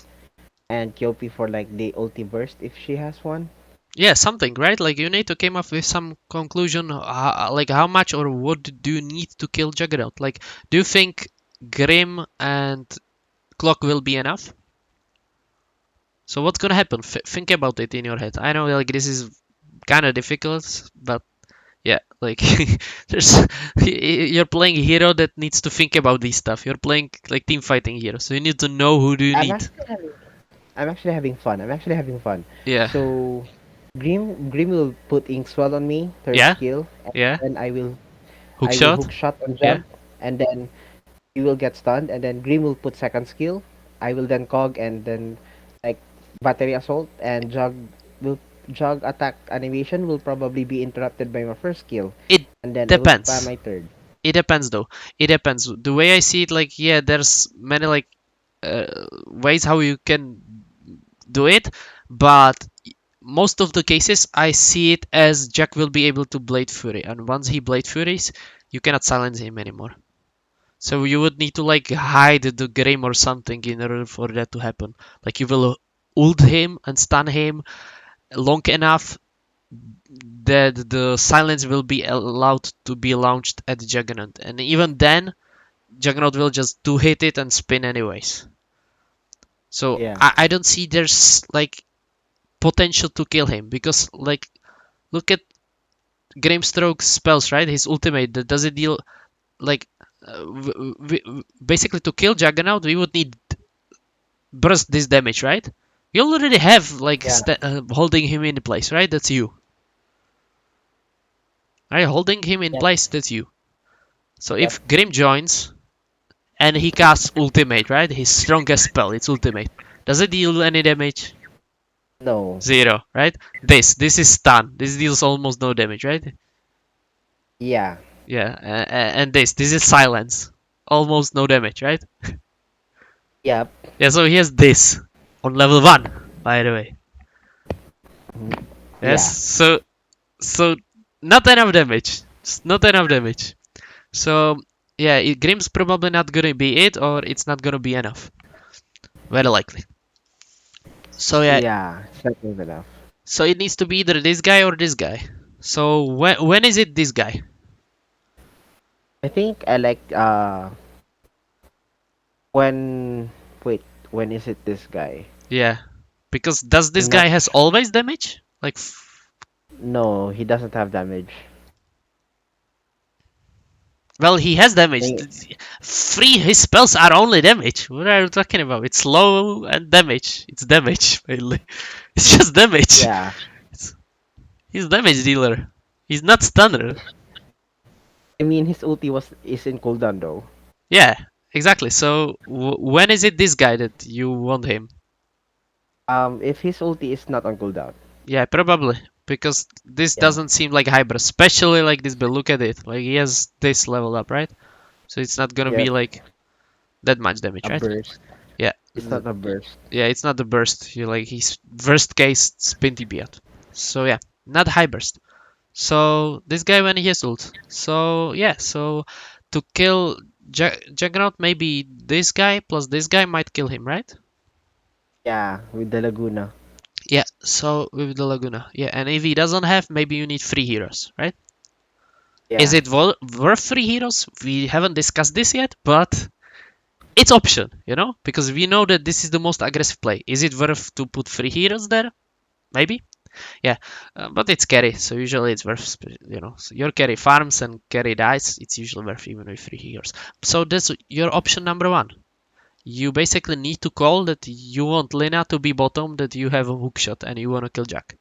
and Kyopi for like the ulti burst if she has one. Yeah, something, right? Like you need to come up with some conclusion, like how much or what do you need to kill Juggernaut? Like, do you think Grim and Clock will be enough? So what's gonna happen? Think about it in your head. I know like this is kind of difficult, but yeah, like there's you're playing a hero that needs to think about this stuff. You're playing like team fighting hero, so you need to know who do you I'm need. actually having, I'm actually having fun. I'm actually having fun. Yeah, So Grim will put ink swell on me, third yeah, skill, and yeah. then Hook I will shot. hook shot on Yeah. jump, and then you will get stunned, and then Grim will put second skill. I will then cog and then like battery assault and will jug attack animation will probably be interrupted by my first skill, It and then I will spam depends. my third. It depends though. It depends. The way I see it, like yeah, there's many like ways how you can do it, but most of the cases I see it as Jack will be able to Blade Fury, and once he Blade Furies, you cannot silence him anymore. So you would need to like hide the Grim or something in order for that to happen. Like you will ult him and stun him long enough that the silence will be allowed to be launched at Juggernaut, and even then, Juggernaut will just two hit it and spin anyways. So Yeah. I don't see there's like potential to kill him because like look at Grimstroke's spells, right? His ultimate that does it deal like basically to kill Juggernaut we would need burst this damage, right? We already have like Yeah. holding him in place, right? That's you. Right, holding him in Yep. place. That's you. So Yep. if Grim joins and he casts ultimate, right? His strongest spell, it's ultimate. Does it deal any damage? No. Zero, right? This is stun. This deals almost no damage, right? Yeah. Yeah, and this is silence. Almost no damage, right? Yep. Yeah, so he has this on level 1, by the way. Mhm. Yes, Yeah. so not enough damage. Just not enough damage. So yeah, Grim's probably not gonna be it, or it's not gonna be enough. Very likely. So yeah, Yeah. It's not good enough. so it needs to be either this guy or this guy. So when is it this guy? I think I like when wait, when is it this guy? Yeah, because does this I'm guy not has always damage? Like, no, he doesn't have damage. well, he has damage. I Free his spells are only damage. What are you talking about? It's slow and damage. It's damage mainly. It's just damage. yeah. He's damage dealer. He's not stunner. I mean his ulti was is in cooldown though. Yeah, exactly. So when is it this guy that you want him? If his ulti is not on cooldown. Yeah, probably because this Yeah. doesn't seem like Hybrid, especially like this. But look at it, like he has this leveled up, right? So it's not gonna be Yep. like that much damage, A right? burst. Yeah, It's not a burst. yeah, it's not the burst. You like he's worst case spin TP out. So yeah, not high burst. So this guy when he has ult. So yeah, so to kill Juggernaut, maybe this guy plus this guy might kill him, right? Yeah, with the Laguna. Yeah, so with the Laguna. Yeah, and if he doesn't have, maybe you need 3 heroes, right? Is Yeah. it worth 3 heroes? We haven't discussed this yet, but it's option, because we know that this is the most aggressive play. Is it worth to put 3 heroes there? Maybe. Yeah, but it's carry, so usually it's worth, So your carry farms and carry dies. It's usually worth even with 3 heroes. So that's your option number 1. You basically need to call that you want Lina to be bottom, that you have a hookshot and you want to kill Jack.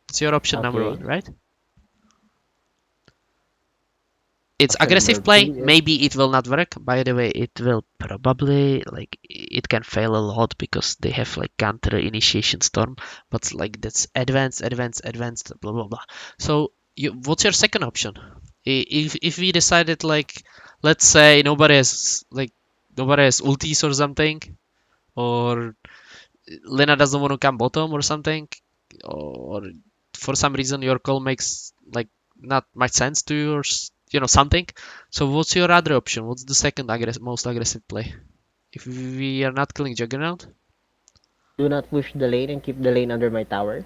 It's your option number Okay. 1, right? It's Option number aggressive play. two is Maybe it will not work. By the way, it will probably like it can fail a lot because they have like counter initiation storm, but like that's advanced, advanced, advanced, blah blah blah. So what's your second option? If we decided like let's say nobody has ultis or something, or Lena doesn't want to come bottom or something, or for some reason your call makes like not much sense to you, or something. So what's your other option? What's the second most aggressive play? If we are not killing Juggernaut, do not push the lane and keep the lane under my tower.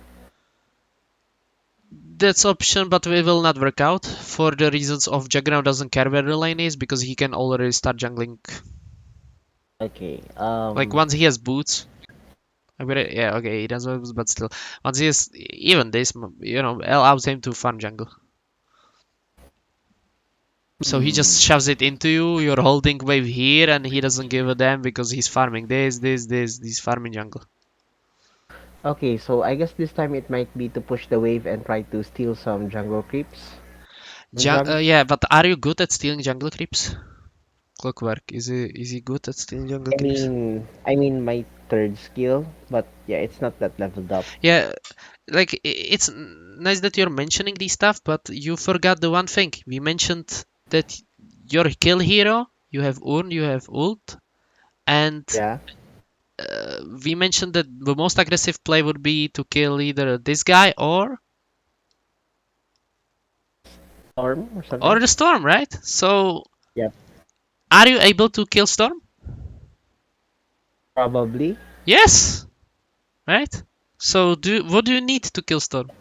that's option, but it will not work out for the reasons of Juggernaut doesn't care where the lane is because he can already start jungling. Okay. Like once he has boots, yeah, okay, he does boots, but still, once he has even this, allows him to farm jungle. So he Hmm. just shoves it into you. You're holding wave here, and he doesn't give a damn because he's farming this. He's farming jungle. Okay, so I guess this time it might be to push the wave and try to steal some jungle creeps from them. Yeah, but are you good at stealing jungle creeps? Clockwerk, is he good at stealing jungle creeps? I mean my third skill, but yeah, it's not that leveled up. Yeah, like it's nice that you're mentioning these stuff, but you forgot the one thing. We mentioned that your kill hero, you have Urn, you have ult, and Yeah. we mentioned that the most aggressive play would be to kill either this guy Storm or or something. the storm, right? So Yep. are you able to kill storm? Probably. Yes, right? So what do you need to kill storm?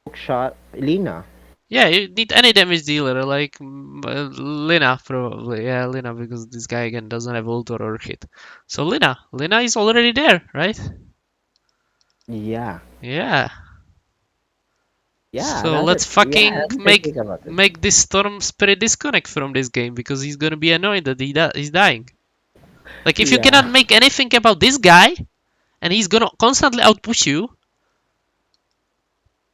Hook shot. Lina. Yeah, you need any damage dealer like Lina probably. Yeah, Lina because this guy again doesn't have ult or hit. So Lina is already there, right? Yeah. Yeah. Yeah, So that's let's it. Yeah, fucking I'm thinking about it. make this Storm Spirit disconnect from this game because he's gonna be annoyed that he's dying. Like if you Yeah. cannot make anything about this guy and he's gonna constantly outpush you,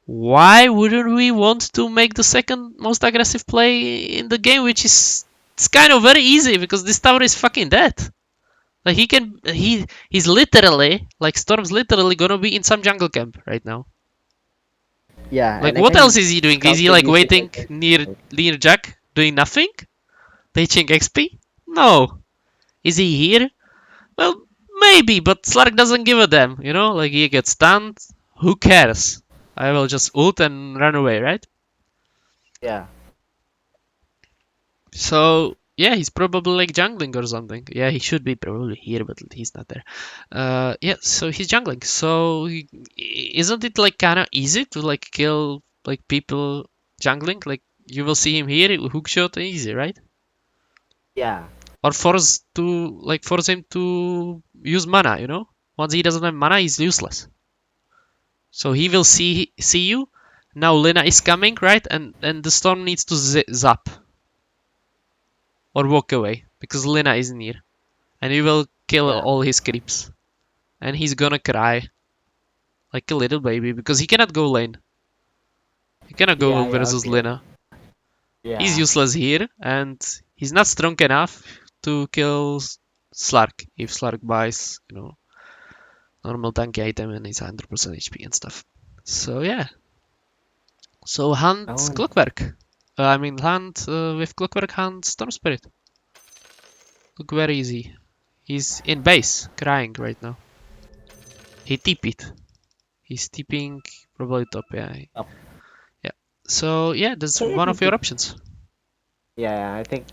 why wouldn't we want to make the second most aggressive play in the game, which is it's kind of very easy because this tower is fucking dead. Like he's literally like Storm's literally gonna be in some jungle camp right now. Yeah, Like and I what can else is he doing? Is scout he with like using waiting my near Jack doing nothing? Teaching XP? No. Is he here? Well, maybe, but Slark doesn't give a damn, you know? Like he gets stunned. Who cares? I will just ult and run away, right? Yeah. So yeah, he's probably like jungling or something. Yeah, he should be probably here, but he's not there. Yeah, so he's jungling. So isn't it like kind of easy to like kill like people jungling? Like you will see him here, hookshot easy, right? Yeah. Or force him to use mana, you know? Once he doesn't have mana, he's useless. So he will see you. Now Lena is coming, right? And the storm needs to zap or walk away because Lena is near. And he will kill Yeah. all his creeps. And he's gonna cry like a little baby because he cannot go lane. He cannot Yeah, go yeah, versus okay. Lena. He's Yeah. useless here and he's not strong enough to kill Slark if Slark buys, you know, normal tanky item and he's 100% HP and stuff. So yeah. So hunt I want clockwerk. I mean hunt with clockwerk hunt storm spirit. Look very easy. He's in base, crying right now. He TP'd. He's TPing probably top. Yeah. up. Yeah. So yeah, that's So yeah, one of your options. yeah, I think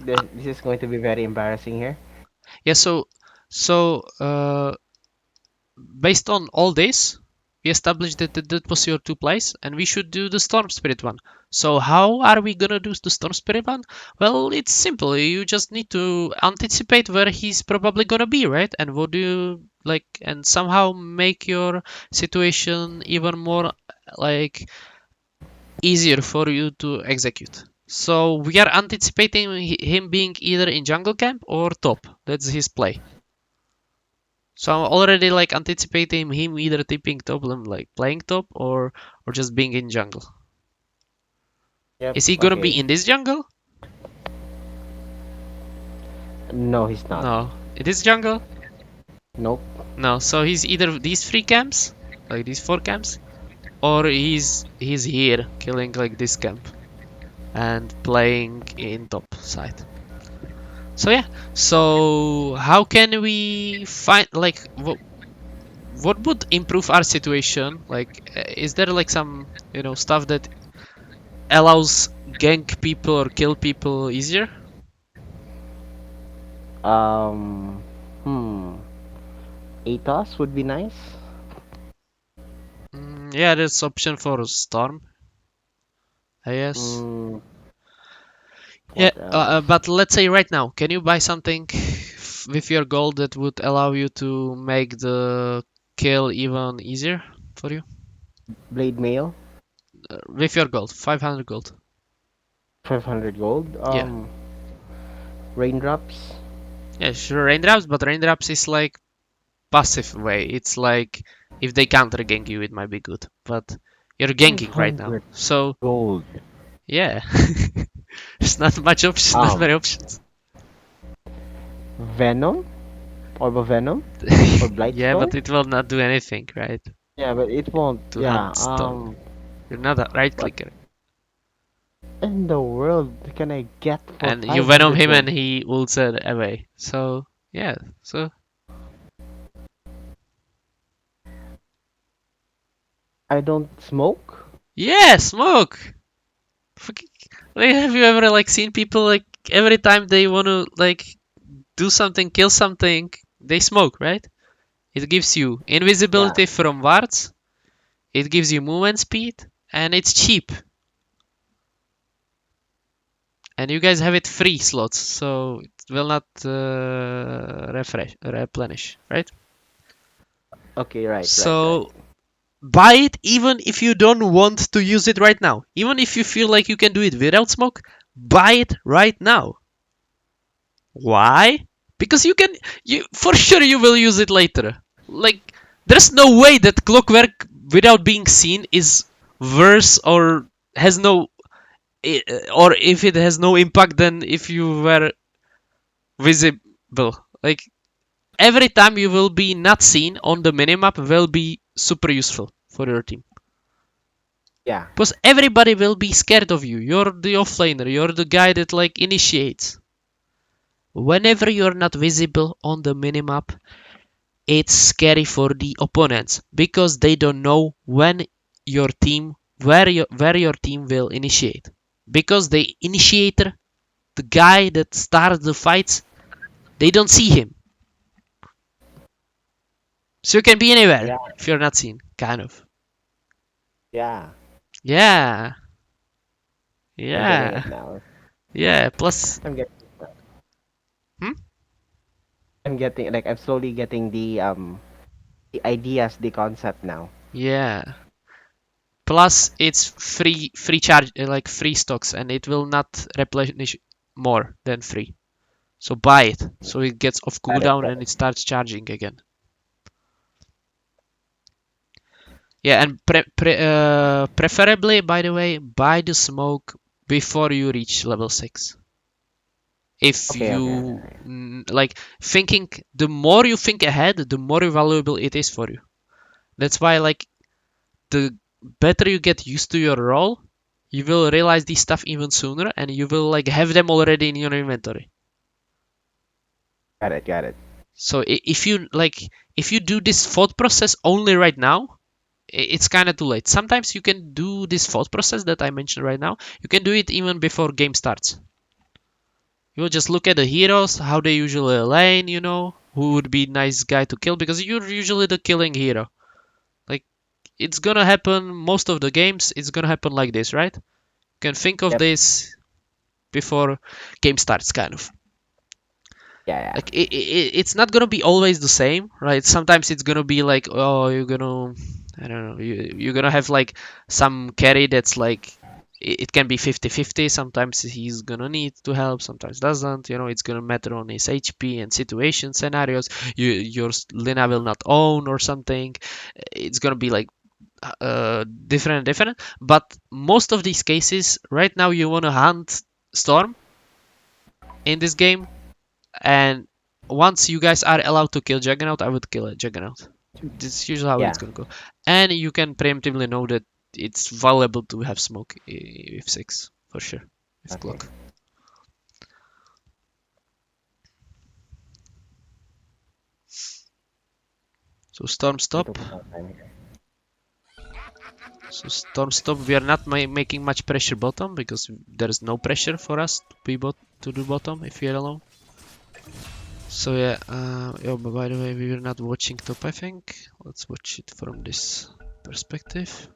this is going to be very embarrassing here. Yeah. So based on all this, we established that was your two plays, and we should do the Storm Spirit one. So how are we gonna do the Storm Spirit one? Well, it's simple. You just need to anticipate where he's probably gonna be, right? And what do you like, and somehow make your situation even more like easier for you to execute. So we are anticipating him being either in jungle camp or top. That's his play. So I'm already like anticipating him either tipping top, like playing top, or just being in jungle. Yep. Is he gonna be Okay. in this jungle? No, he's not. No. It is jungle? Nope. No. So he's either these three camps, like these four camps, or he's here killing like this camp and playing in top side. So yeah. So how can we find like what would improve our situation? Like, is there like some stuff that allows gank people or kill people easier? Um. Hmm. Atos would be nice. Yeah, there's option for storm, I guess. Hmm. Yeah, What else? but let's say right now, can you buy something with your gold that would allow you to make the kill even easier for you? Blade mail. With your gold, 500 gold. 500 gold. Yeah, Raindrops. yeah, sure, raindrops, but raindrops is like passive way. It's like if they counter gank you, it might be good, but you're ganking right now, 500 so gold. yeah, there's not much option, not Um. many options. Venom. Orb of Venom or Yeah, Blightstorm. but it will not do anything, right? Yeah, but it won't. To Yeah. hunt storm, you're not a right What clicker, in the world can I get for and you venom 500 him and gold? he ults it away. So Yeah. So I don't smoke. yeah, smoke. Fucking- Like, have you ever like seen people like every time they want to like do something, kill something, they smoke, right? It gives you Yeah, invisibility from wards. It gives you movement speed, and it's cheap. And you guys have it free slots, so it will not replenish, right? okay, right. So buy it even if you don't want to use it right now. Even if you feel like you can do it without smoke, buy it right now. Why? Because you for sure you will use it later. Like there's no way that clockwork without being seen is worse or has no or if it has no impact than if you were visible. Like every time you will be not seen on the minimap will be super useful for your team. Yeah, Because everybody will be scared of you. You're the offlaner. You're the guy that like initiates. Whenever you're not visible on the minimap, it's scary for the opponents because they don't know when your team where your team will initiate. Because the initiator, the guy that starts the fights, they don't see him. So you can be yeah, anywhere if you're not seen, kind of. yeah. Yeah, I'm getting yeah, it now. yeah. Plus, I'm getting. hmm? I'm getting like I'm slowly getting the ideas, the concept now. Yeah. Plus, it's free charge, like free stocks, and it will not replenish more than free. So buy it, so it gets off Got it. cooldown Got and it. it starts charging again. Yeah, and preferably, by the way, buy the smoke before you reach level 6. If you Okay. like thinking, the more you think ahead, the more valuable it is for you. That's why, like, the better you get used to your role, you will realize this stuff even sooner, and you will like have them already in your inventory. Got it. Got it. So if you like, if you do this thought process only right now, it's kind of too late. Sometimes you can do this thought process that I mentioned right now. You can do it even before game starts. You will just look at the heroes, how they usually lane, who would be nice guy to kill because you're usually the killing hero. Like it's gonna happen most of the games. It's gonna happen like this, right? You can think of Yep. this before game starts, kind of. Yeah. Like it's not gonna be always the same, right? Sometimes it's gonna be like, oh, I don't know, you're gonna have like some carry that's like, it can be 50-50. Sometimes he's gonna need to help, sometimes doesn't. It's gonna matter on his HP and situation scenarios. Your Lina will not own or something. It's gonna be like different. But most of these cases, right now, you wanna hunt Storm in this game, and once you guys are allowed to kill Juggernaut, I would kill a Juggernaut. This is usually how it's Yeah. gonna go. And you can preemptively know that it's valuable to have smoke with 6, for sure, with Okay. clock. So Storm I'm Stop. taking my time here. So Storm Stop, we are not making much pressure bottom because there is no pressure for us to do bottom if we are alone. So yeah, but by the way, we were not watching top, I think. Let's watch it from this perspective.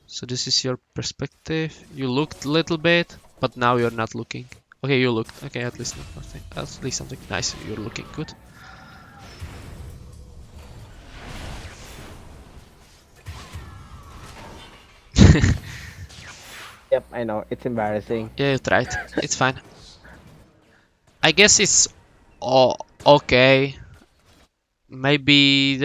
So this is your perspective. You looked a little bit, but now you're not looking. Okay, you looked. Okay, at least not nothing. At least something nice. You're looking good. Yep. I know. It's embarrassing. Yeah, you tried. It's fine. I guess it's okay. Maybe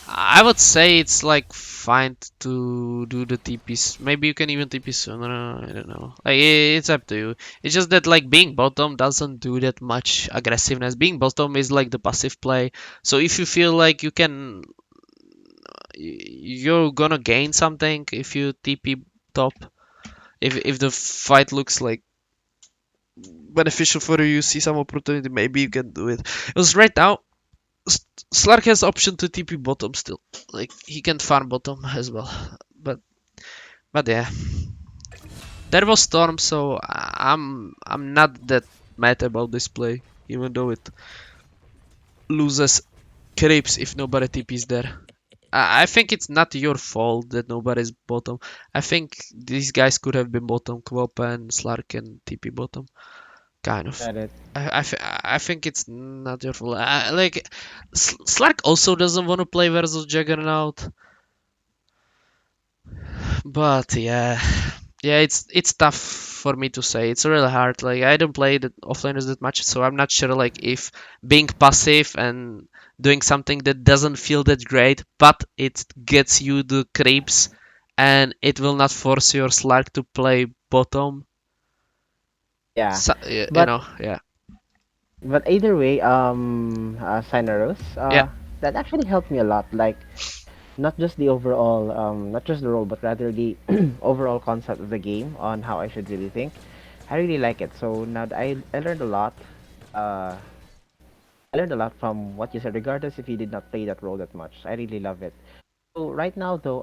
I would say it's like fine to do the TPs. Maybe you can even TP sooner. I don't know. Like it's up to you. It's just that like being bottom doesn't do that much aggressiveness. Being bottom is like the passive play. So if you feel like you're gonna gain something if you TP top. If the fight looks like beneficial for you, you see some opportunity, maybe you can do it. Because right now, Slark has option to TP bottom still. Like he can farm bottom as well. But but yeah, there was Storm, so I'm not that mad about this play, even though it loses creeps if nobody TPs there. I think it's not your fault that nobody's bottom. I think these guys could have been bottom, Quop and Slark and TP bottom, kind of. Got it. I think it's not your fault. Like Slark also doesn't want to play versus Juggernaut, but yeah, yeah, it's tough for me to say. It's really hard. Like I don't play the offliners that much, so I'm not sure like if being passive and doing something that doesn't feel that great, but it gets you the creeps and it will not force your Slark to play bottom. Yeah, So, but yeah, either way, Cynaros, yeah, that actually helped me a lot. Like not just the overall, not just the role, but rather the overall concept of the game on how I should really think. I really like it. So now that I learned a lot. Uh, I learned a lot from what you said, regardless if you did not play that role that much. I really love it. So right now though,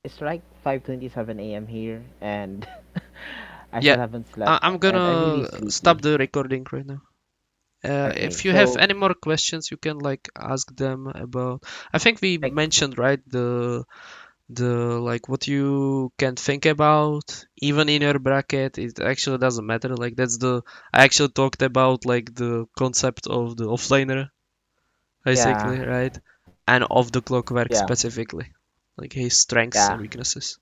it's like 5:27 a.m. here, and I yeah. still haven't slept, I'm and I'm really gonna sleepy. stop the recording right now. Okay, If you have so any more questions, you can like ask them about. I think we like mentioned right the like what you can think about even in your bracket. It actually doesn't matter. Like that's the I actually talked about like the concept of the offlaner yeah, basically, right? And of the clockwork yeah, specifically, like his strengths and yeah. weaknesses.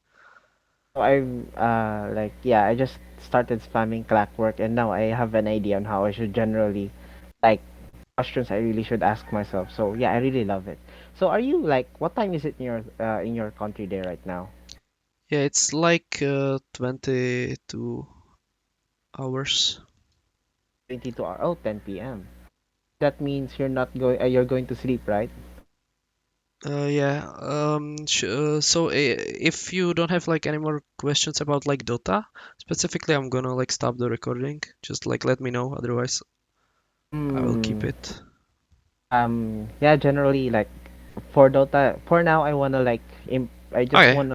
So I just started spamming clockwork, and now I have an idea on how I should generally like questions I really should ask myself. So yeah, I really love it. So are you like what time is it in your country there right now? Yeah, it's like 22 hours. 22 hour. Oh, 10 p.m. That means you're going to sleep, right? Yeah. So if you don't have like any more questions about like Dota specifically, I'm gonna like stop the recording. Just like let me know. Otherwise, I will keep Hmm. it. Yeah, generally like for Dota, for now I wanna like I just Okay. wanna